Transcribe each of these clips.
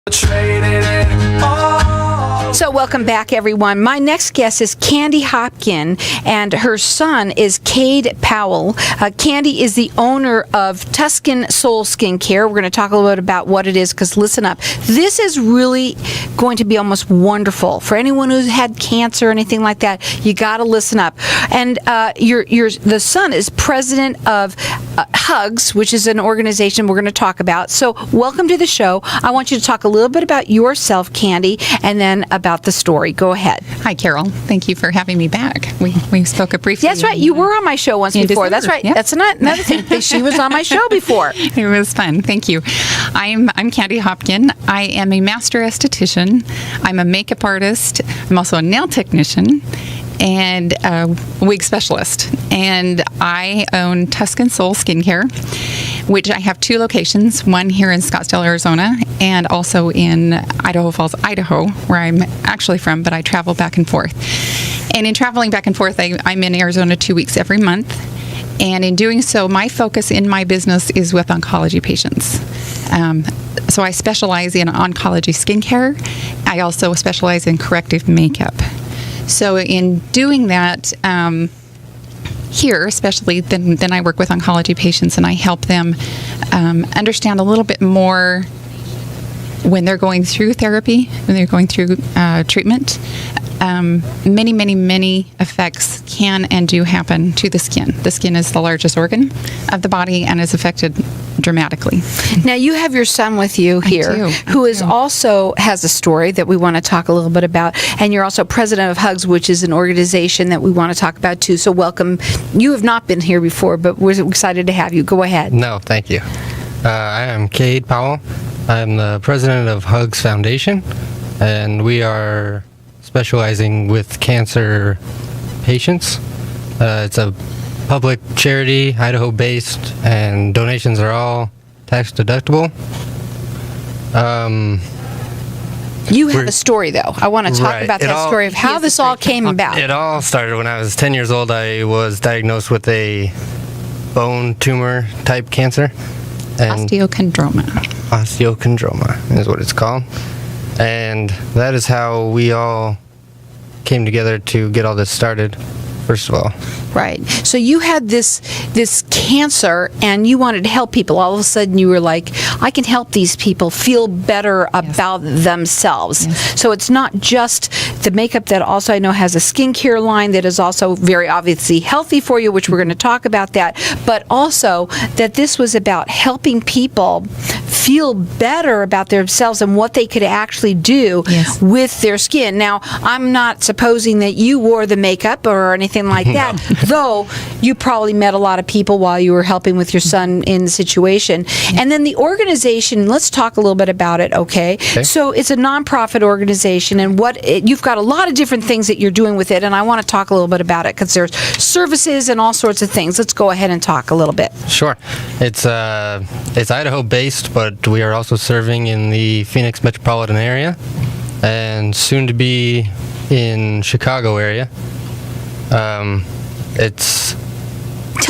Traded it all. So welcome back, everyone. My next guest is Candy Hopkin, and her son is Cade Powell. Candy is the owner of Tuscan Soul Skincare. We're going to talk a little bit about what it is, because listen up. This is really going to be almost wonderful. For anyone who's had cancer or anything like that, you got to listen up. And the son is president of Hugs, which is an organization we're going to talk about. So welcome to the show. I want you to talk a little bit about yourself, Candy, and then about the story. Go ahead. Hi, Carol. Thank you for having me back. We spoke briefly. That's right. You were on my show once before. That's right. Yep. That's another thing. She was on my show before. It was fun. Thank you. I'm Candy Hopkin. I am a master esthetician. I'm a makeup artist. I'm also a nail technician and a wig specialist. And I own Tuscan Soul Skincare, which I have two locations, one here in Scottsdale, Arizona, and also in Idaho Falls, Idaho, where I'm actually from, but I travel back and forth. And in traveling back and forth, I'm in Arizona 2 weeks every month. And in doing so, my focus in my business is with oncology patients. So I specialize in oncology skincare. I also specialize in corrective makeup. So in doing that, here especially, then I work with oncology patients and I help them understand a little bit more when they're going through therapy, when they're going through treatment. Many effects can and do happen to the skin. The skin is the largest organ of the body and is affected dramatically. Now, you have your son with you here, who is also has a story that we want to talk a little bit about, and you're also president of Hugs, which is an organization that we want to talk about too. So welcome. You have not been here before, but we're excited to have you. Go ahead. No, thank you. I am Cade Powell. I'm the president of Hugs Foundation, and we are specializing with cancer patients. It's a public charity, Idaho-based, and donations are all tax deductible. You have a story, though. I want to talk about that story of how this all came about. It all started when I was 10 years old. I was diagnosed with a bone tumor type cancer. And osteochondroma. Osteochondroma is what it's called. And that is how we all came together to get all this started, first of all. Right. So you had this cancer and you wanted to help people. All of a sudden you were like, I can help these people feel better about themselves. Yes. So it's not just the makeup, that also I know has a skincare line that is also very obviously healthy for you, which we're going to talk about that, but also that this was about helping people feel better about themselves and what they could actually do with their skin. Now, I'm not supposing that you wore the makeup or anything like that, though you probably met a lot of people while you were helping with your son in the situation. And then the organization, let's talk a little bit about it, okay? So it's a nonprofit organization, and you've got a lot of different things that you're doing with it, and I want to talk a little bit about it because there's services and all sorts of things. Let's go ahead and talk a little bit. Sure. It's Idaho-based, but we are also serving in the Phoenix metropolitan area and soon to be in Chicago area. Tell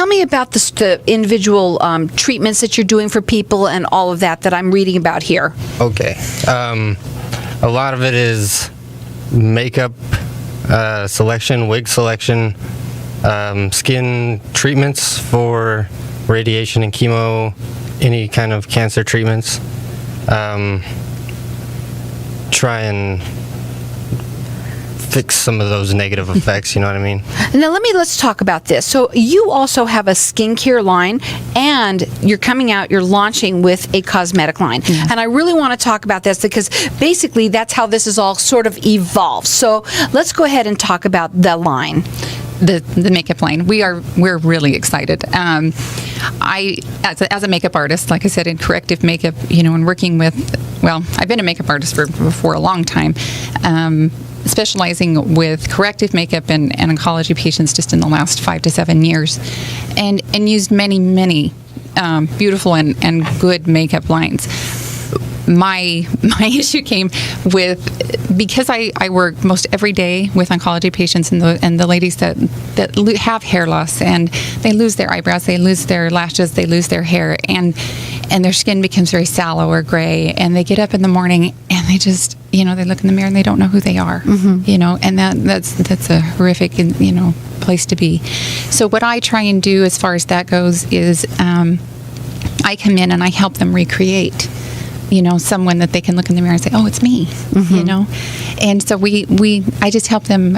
me about the individual treatments that you're doing for people and all of that I'm reading about here. Okay. A lot of it is makeup selection, wig selection, skin treatments for radiation and chemo, any kind of cancer treatments. Try and fix some of those negative effects, you know what I mean? Now let's talk about this. So you also have a skincare line, and you're launching with a cosmetic line. And I really want to talk about this because basically that's how this is all sort of evolved. So let's go ahead and talk about the line. The makeup line. We're really excited. I, as a makeup artist, like I said, in corrective makeup, and working with, I've been a makeup artist for a long time, specializing with corrective makeup and oncology patients just in the last 5 to 7 years, and used many beautiful and good makeup lines. My issue came with, because I work most every day with oncology patients and the ladies that have hair loss, and they lose their eyebrows, they lose their lashes, they lose their hair, and and their skin becomes very sallow or gray, and they get up in the morning and they just, they look in the mirror and they don't know who they are, and that's a horrific, place to be. So what I try and do as far as that goes is I come in and I help them recreate, someone that they can look in the mirror and say, oh, it's me, And so I just help them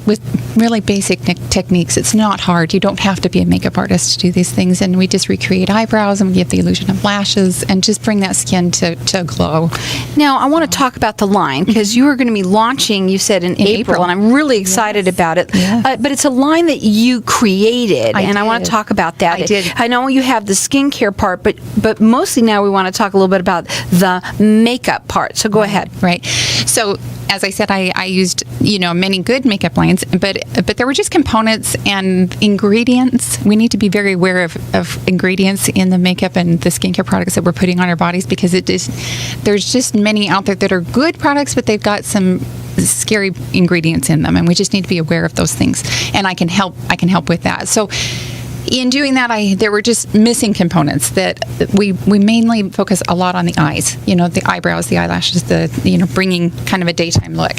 with really basic techniques. It's not hard. You don't have to be a makeup artist to do these things. And we just recreate eyebrows and we give the illusion of lashes and just bring that skin to a glow. Now, I want to talk about the line because you are going to be launching, you said, in April, and I'm really excited about it. Yes. But it's a line that you created, I want to talk about that. I did. I know you have the skincare part, but mostly now we want to talk a little bit about the makeup part. So go ahead. Right. So, as I said, I used, many good makeup lines, but there were just components and ingredients. We need to be very aware of ingredients in the makeup and the skincare products that we're putting on our bodies, because there's just many out there that are good products, but they've got some scary ingredients in them, and we just need to be aware of those things. And I can help with that. So in doing that, there were just missing components that we mainly focus a lot on the eyes, the eyebrows, the eyelashes, bringing kind of a daytime look,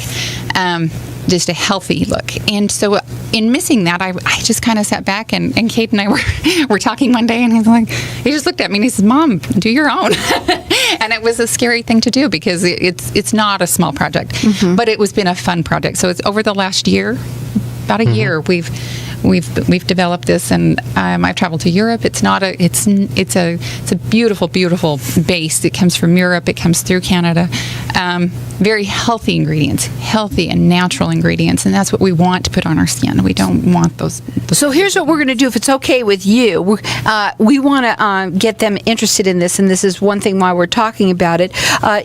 just a healthy look. And so in missing that, I just kind of sat back, and Kate and I were talking one day, and he just looked at me and he says, Mom, do your own. And it was a scary thing to do because it's not a small project, but it was been a fun project. So it's over the last year, about a year, we've developed this, and I've traveled to Europe. It's a beautiful, beautiful base. It comes from Europe. It comes through Canada. Very healthy ingredients, healthy and natural ingredients, and that's what we want to put on our skin. We don't want those. So here's what we're going to do, if it's okay with you. We want to get them interested in this, and this is one thing why we're talking about it.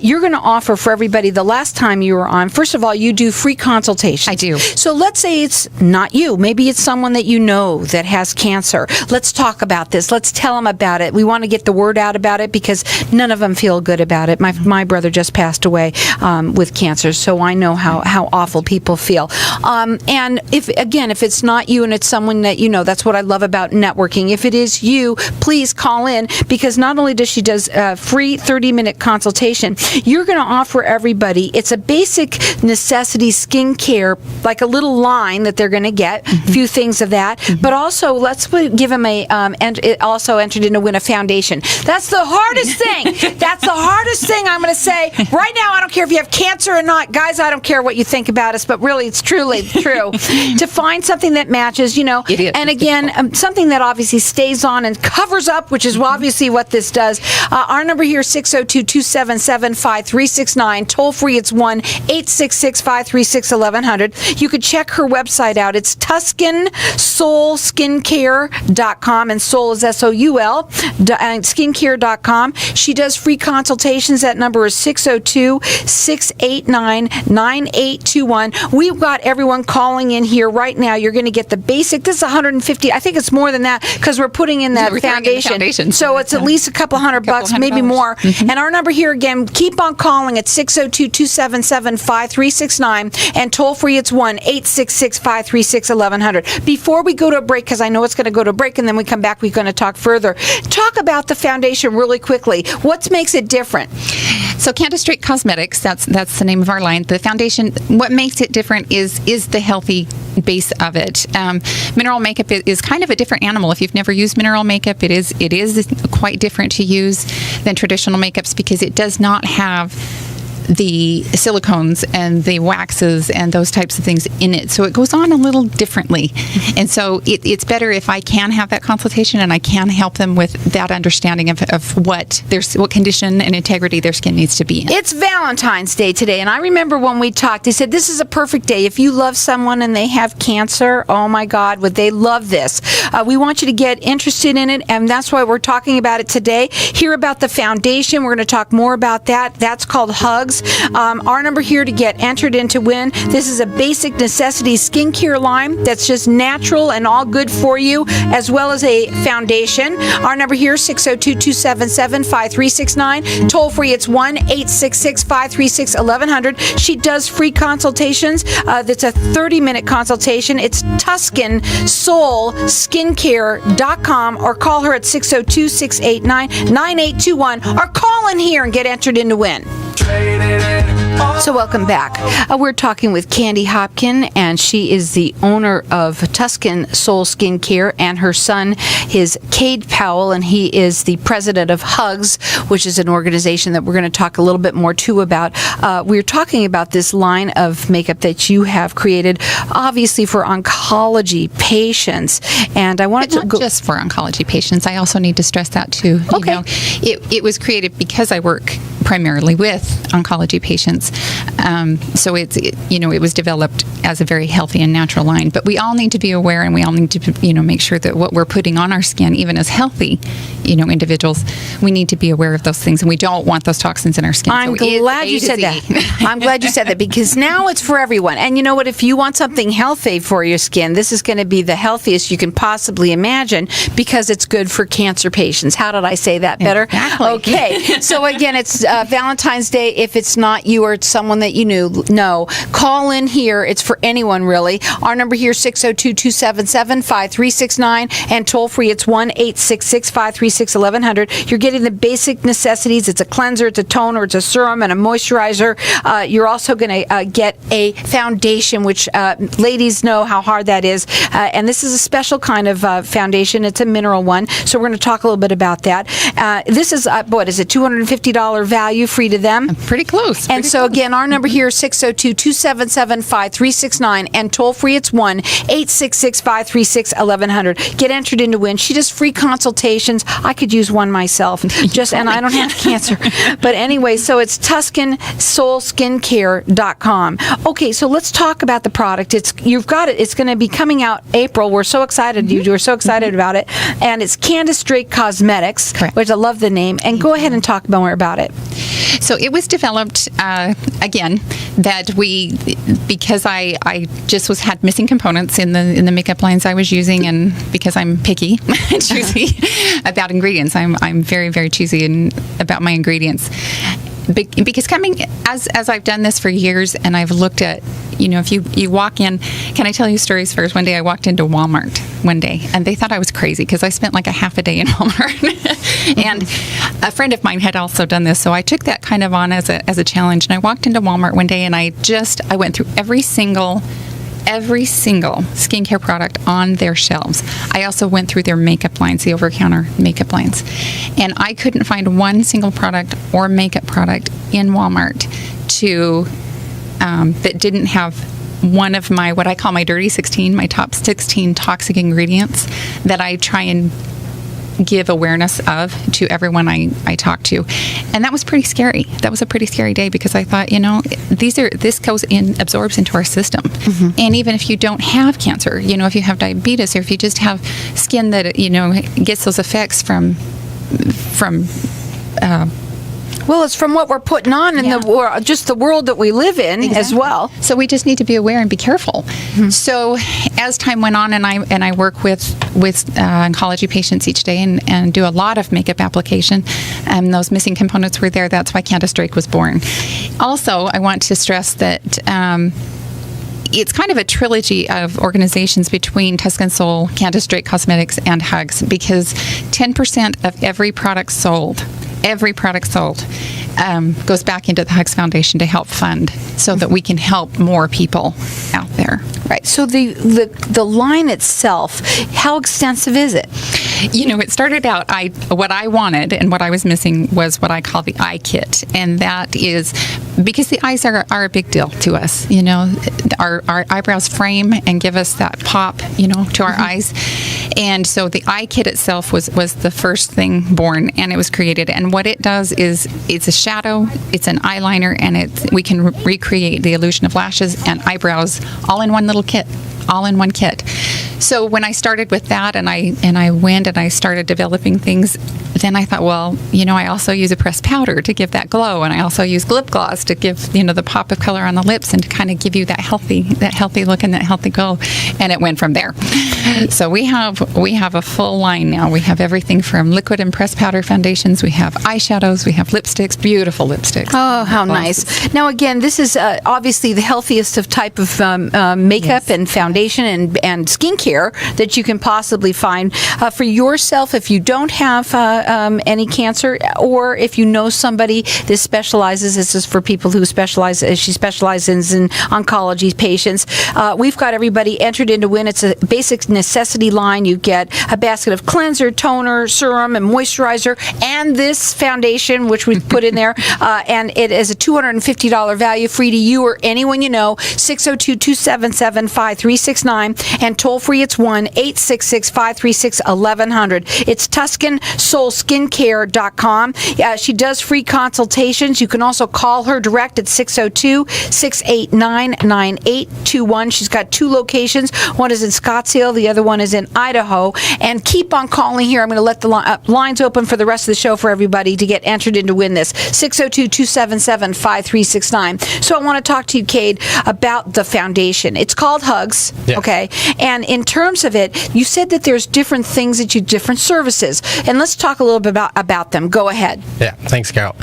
You're going to offer for everybody, the last time you were on, first of all, you do free consultations. I do. So let's say it's not you. Maybe it's someone that you know that has cancer. Let's talk about this. Let's tell them about it. We want to get the word out about it because none of them feel good about it. My brother just passed away with cancer, so I know how awful people feel. And if it's not you and it's someone that you know, that's what I love about networking. If it is you, please call in, because not only does she does a free 30-minute consultation, you're going to offer everybody, it's a basic necessity skincare, like a little line that they're going to get, a few things of that, but also let's give them and it also entered in to win a foundation. That's the hardest thing. That's the hardest thing I'm going to say right now. I don't care if you have cancer or not. Guys, I don't care what you think about us, but really it's truly true. To find something that matches, It is. and again, something that obviously stays on and covers up, which is obviously what this does. Our number here is 602-277-5369. Toll free, it's 1-866-536-1100. You could check her website out. It's TuscanSoulSkincare.com, and soul is SOUL, and skincare.com. She does free consultations. That number is 602-689-9821. We've got everyone calling in here right now. You're going to get the basic. This is 150. I think it's more than that because we're putting in that foundation. So it's at least a couple hundred bucks, maybe more. And our number here again, keep on calling at 602-277-5369, and toll free it's 1-866-536-1100. Before we go to a break, because I know it's going to go to a break, and then we come back, we're going to talk further. Talk about the foundation really quickly. What makes it different? So Candace Drake Cosmetics, that's the name of our line. The foundation, what makes it different is the healthy base of it. Mineral makeup is kind of a different animal. If you've never used mineral makeup, it is quite different to use than traditional makeups because it does not have the silicones and the waxes and those types of things in it. So it goes on a little differently. And so it's better if I can have that consultation and I can help them with that understanding of what condition and integrity their skin needs to be in. It's Valentine's Day today, and I remember when we talked, they said this is a perfect day. If you love someone and they have cancer, oh my God, would they love this. We want you to get interested in it, and that's why we're talking about it today. Hear about the foundation. We're going to talk more about that. That's called Hugs. use. Our number here to get entered in to win. This is a basic necessities skincare line that's just natural and all good for you, as well as a foundation. Our number here is 602-277-5369. Toll free, it's 1-866-536-1100. She does free consultations. That's a 30-minute consultation. It's Tuscan Soul Skincare.com, or call her at 602-689-9821, or call in here and get entered in to win. So welcome back. We're talking with Candy Hopkin, and she is the owner of Tuscan Soul Skincare, and her son is Cade Powell, and he is the president of Hugs, which is an organization that we're going to talk a little bit more too about. We're talking about this line of makeup that you have created, obviously for oncology patients, and I wanted to go just for oncology patients. I also need to stress that too. Okay. You know, it was created because I work primarily with oncology patients. So it was developed as a very healthy and natural line. But we all need to be aware, and we all need to, make sure that what we're putting on our skin, even as healthy, individuals, we need to be aware of those things, and we don't want those toxins in our skin. I'm glad you said that. I'm glad you said that, because now it's for everyone. And you know what? If you want something healthy for your skin, this is going to be the healthiest you can possibly imagine, because it's good for cancer patients. How did I say that better? Exactly. Okay. So again, it's Valentine's Day. If it's not you or it's someone that you know, call in here. It's for anyone, really. Our number here is 602-277-5369, and toll free, it's 1-866-536-1100. You're getting the basic necessities. It's a cleanser, it's a toner, it's a serum, and a moisturizer. You're also going to get a foundation, which ladies know how hard that is. And this is a special kind of foundation. It's a mineral one. So we're going to talk a little bit about that. This is, what is it, $250 value, free to them? Pretty close. And so again, our number here is 602-277-5369, and toll free, it's 1-866-536-1100. Get entered in to win. She does free consultations. I could use one myself, and I don't have cancer. But anyway, so it's TuscanSoulSkincare.com. Okay, so let's talk about the product. You've got it. It's going to be coming out April. We're so excited. You were so excited about it. And it's Candace Drake Cosmetics, correct, which I love the name. And go ahead and talk more about it. So it was developed, again, because I just had missing components in the makeup lines I was using, and because I'm picky and choosy about ingredients. I'm very, very choosy about my ingredients. Because as I've done this for years, and I've looked at, if you walk in, can I tell you stories first? One day I walked into Walmart one day, and they thought I was crazy because I spent like a half a day in Walmart. And a friend of mine had also done this, so I took that kind of on as a challenge. And I walked into Walmart one day, and I went through every single skincare product on their shelves. I also went through their makeup lines, the over-counter makeup lines, and I couldn't find one single product or makeup product in Walmart that didn't have one of my, what I call my dirty 16, my top 16 toxic ingredients that I try and give awareness of to everyone I talk to. And that was pretty scary. That was a pretty scary day, because I thought, this absorbs into our system. Mm-hmm. And even if you don't have cancer, if you have diabetes, or if you just have skin that, gets those effects from well, it's from what we're putting on in the world, just the world that we live in as well. So we just need to be aware and be careful. Mm-hmm. So as time went on, and I work with oncology patients each day, and do a lot of makeup application, and those missing components were there. That's why Candace Drake was born. Also, I want to stress that it's kind of a trilogy of organizations between Tuscan Soul, Candace Drake Cosmetics, and Hugs, because 10% of every product sold goes back into the Hugs Foundation to help fund, so that we can help more people out there. Right. So the line itself, how extensive is it? It started out, what I wanted and what I was missing was what I call the eye kit. And that is because the eyes are a big deal to us. Our eyebrows frame and give us that pop, to our mm-hmm. eyes. And so the eye kit itself was the first thing born, and it was created. And what it does is it's a shadow, it's an eyeliner, and we can recreate the illusion of lashes and eyebrows all in one little kit, all in one kit. So when I started with that, and I went and I started developing things, then I thought, well, I also use a pressed powder to give that glow, and I also use lip gloss to give the pop of color on the lips and to kind of give you that healthy look and that healthy glow. And it went from there. So we have a full line now. We have everything from liquid and pressed powder foundations. We have eyeshadows. We have lipsticks, beautiful lipsticks. Oh, how nice. Now, again, this is obviously the healthiest of type of makeup and foundation and skincare that you can possibly find for yourself if you don't have any cancer, or if you know somebody that specializes. This is for people who specialize. She specializes in oncology patients. We've got everybody entered in to win. It's a basic necessity line. You get a basket of cleanser, toner, serum, and moisturizer, and this foundation, which we put in there, and it is a $250 value, free to you or anyone you know. 602-277-5369, and toll free it's 1-866-536-1100. It's TuscanSoulSkincare.com. She does free consultations. You can also call her direct at 602-689-9821. She's got 2 locations. One is in Scottsdale, the other one is in Idaho. And keep on calling here. I'm going to let the lines open for the rest of the show for everybody to get entered in to win this. 602-277-5369. So I want to talk to you, Cade, about the foundation. It's called Hugs, okay? And in terms of it, you said that there's different things that you, different services. And let's talk a little bit about them. Go ahead. Yeah, thanks, Carol.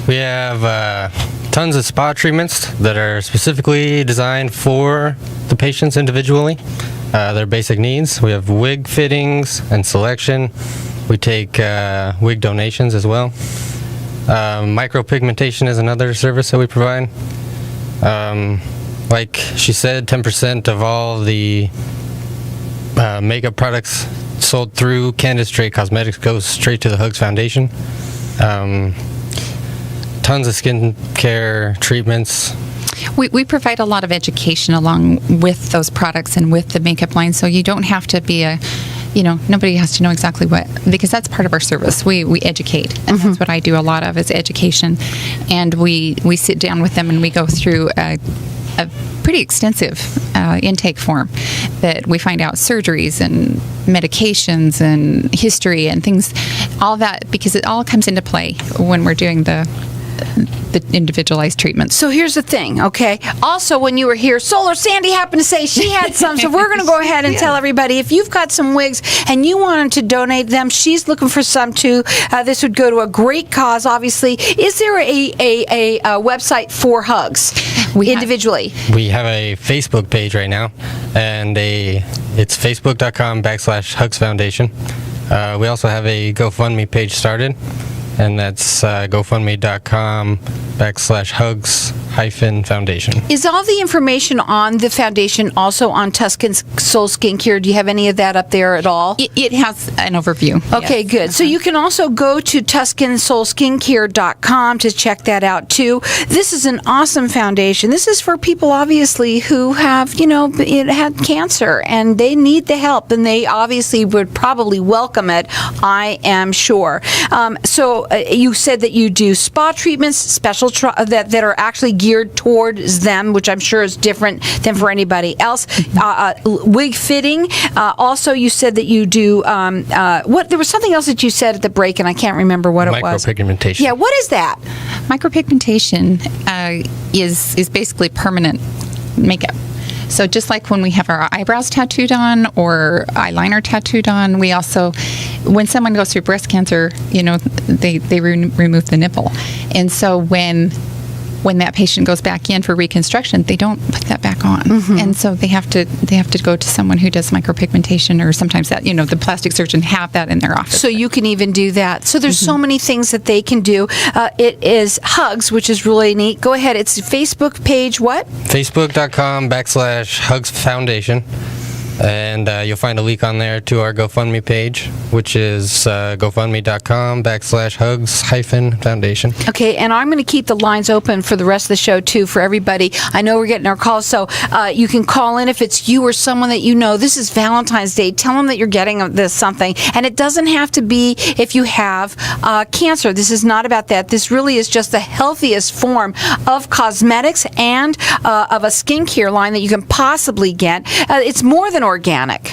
We have tons of spa treatments that are specifically designed for the patients individually, their basic needs. We have wig fittings and selection. We take wig donations as well. Micropigmentation is another service that we provide. Like she said, 10% of all the makeup products sold through Candace Strait Cosmetics goes straight to the Hugs Foundation. Tons of skincare treatments. We provide a lot of education along with those products and with the makeup line, so you don't have to be nobody has to know exactly what, because that's part of our service. We educate, and that's what I do a lot of, is education. And we sit down with them and we go through a pretty extensive intake form that we find out surgeries and medications and history and things, all that, because it all comes into play when we're doing the individualized treatments. So here's the thing, okay? Also, when you were here, Solar Sandy happened to say she had some, so we're going to go ahead and tell everybody, if you've got some wigs and you wanted to donate them, she's looking for some too. This would go to a great cause, obviously. Is there a website for Hugs individually? We have a Facebook page right now, and it's facebook.com/Hugs Foundation. We also have a GoFundMe page started, and that's gofundme.com/Hugs-Foundation. Is all the information on the foundation also on Tuscan Soul Skincare? Do you have any of that up there at all? It has an overview. Okay, yes. Good. So you can also go to TuscanSoulSkincare.com to check that out too. This is an awesome foundation. This is for people obviously who have, had cancer and they need the help, and they obviously would probably welcome it, I am sure. So you said that you do spa treatments, special that are actually geared towards them, which I'm sure is different than for anybody else. Wig fitting. Also, you said that you do there was something else that you said at the break, and I can't remember what it was. Micropigmentation. Yeah, what is that? Micropigmentation is basically permanent makeup. So just like when we have our eyebrows tattooed on or eyeliner tattooed on, we also, when someone goes through breast cancer, they remove the nipple. And so when that patient goes back in for reconstruction, they don't put that back on. And so they have to go to someone who does micropigmentation, or sometimes that, the plastic surgeon have that in their office. So you can even do that. So there's so many things that they can do. It is Hugs, which is really neat. Go ahead. It's Facebook page, what? Facebook.com/Hugs Foundation. And you'll find a link on there to our GoFundMe page, which is gofundme.com/Hugs-Foundation. Okay, and I'm going to keep the lines open for the rest of the show, too, for everybody. I know we're getting our calls, so you can call in if it's you or someone that you know. This is Valentine's Day. Tell them that you're getting this something. And it doesn't have to be if you have cancer. This is not about that. This really is just the healthiest form of cosmetics and of a skincare line that you can possibly get. It's more than organic.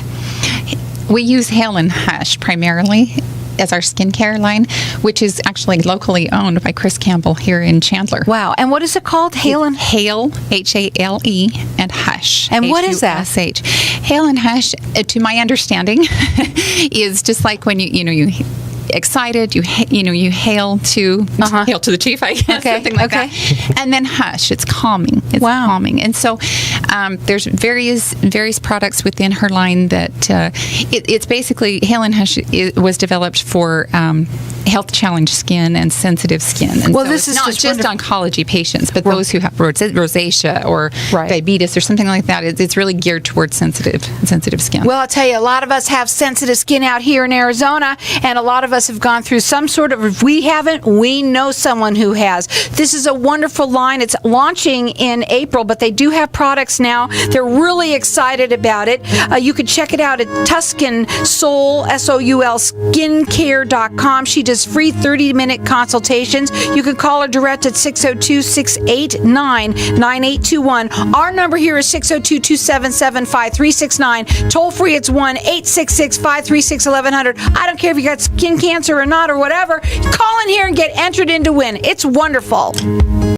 We use Hale and Hush primarily as our skincare line, which is actually locally owned by Chris Campbell here in Chandler. Wow. And what is it called? Hale and Hale, Hale, and Hush. And what is that? Hush. Hale and Hush, to my understanding, is just like when you excited, you hail to hail to the chief, I guess, something like that. And then Hush, it's calming. It's calming. And so there's various products within her line that it's basically Hale and Hush was developed for health challenge skin and sensitive skin. And well, so this it's is not just oncology patients, but those who have rosacea or diabetes or something like that. It's really geared towards sensitive skin. Well, I'll tell you, a lot of us have sensitive skin out here in Arizona, and a lot of us have gone through some sort of, if we haven't, we know someone who has. This is a wonderful line. It's launching in April, but they do have products now. They're really excited about it. You can check it out at Tuscan Soul, SOUL, skincare.com. She does free 30-minute consultations. You can call her direct at 602-689-9821. Our number here is 602-277-5369. Toll free, it's 1-866-536-1100. I don't care if you got skin cancer or not or whatever. Call in here and get entered in to win. It's wonderful.